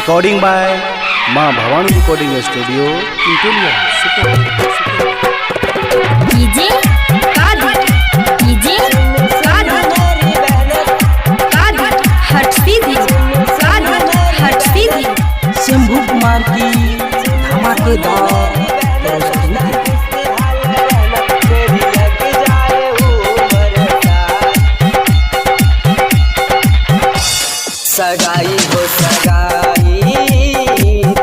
Recording by माँ Bhavani recording studio Intoliya. DJ DJ हट सीधी शंभू कुमार की धमाकेदार सगाई हो सगाई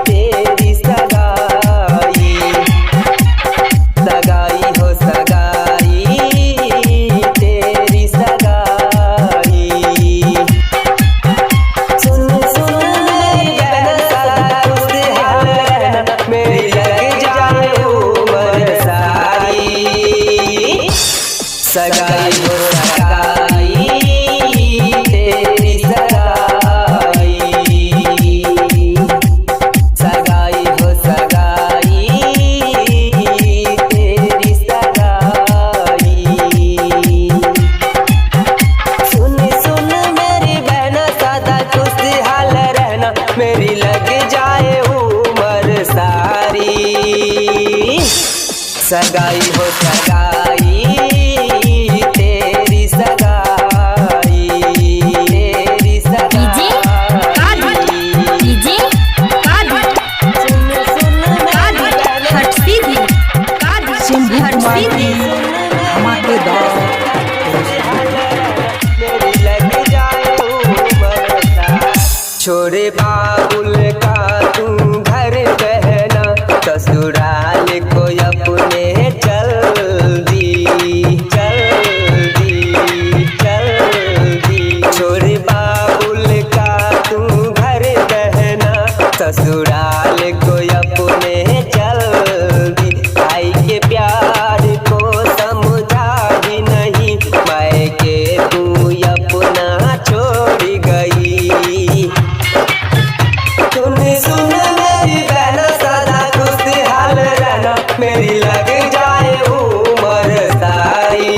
तेरी सगाई, सगाई हो सगाई तेरी सगाई। सुन सुन मेरी लग जाए उम्र सारी, सगाई हो सगाई तेरी सगाई, सगाई हो सगाई तेरी सगाई। सुन सुन मेरी बहना सदा खुशहाल रहना, मेरी लग जाए उम्र सारी, सगाई हो सगाई तेरी सगाई, तेरी सगाई। डीजे हट सीधी शंभू कुमार की धमाकेदार मेरी लग जाए उम्र सारी। छोड़े बाबुल का तू घर बहना, ससुराल को अपने चल दी, चल दी, चल दी। छोड़े बाबुल का तू घर बहना, ससुराल को अपने चल दी। भाई के प्यार को समझा ही नहीं, मायके तू अपना छोड़ गई। सुन सुन मेरी बहना सदा खुशहाल रहना, मेरी लग जाए उम्र सारी,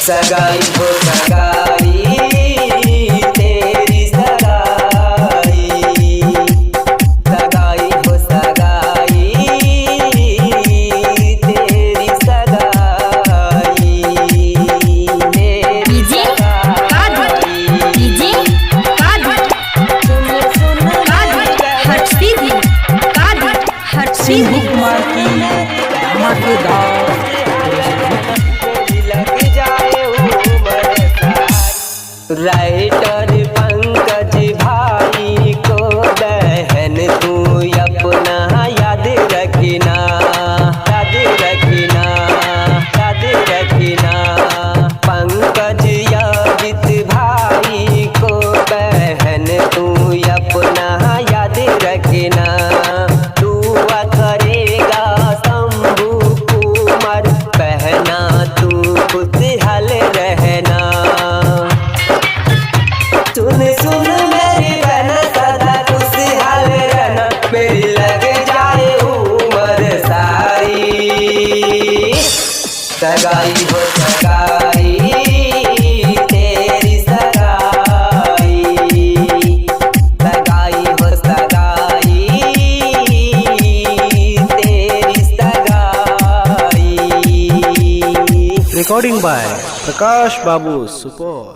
सगाई हो सगाई तेरी सगाई, सगाई हो सगाई तेरी सगाई, तेरी डीजे सगाई। डीजे हट सीधी हट शंभू सीधी कुमार की धमाकेदार लग जाए उम्र सारी। राइटर पंकज भाई को बहन तू अपना याद रखना, याद रखना, याद रखना। पंकज यादित भाई को बहन तू अपना याद रखना। दुआ करेगा शंभू कुमार, बहना तू खुशहाल रहना। सुन सुन मेरी बहना सदा खुशहाल रहना, मेरी लग जाए उम्र सारी, सगाई हो सगाई तेरी सगाई, सगाई हो सगाई तेरी सगाई। रिकॉर्डिंग बाय प्रकाश बाबू सुपौल।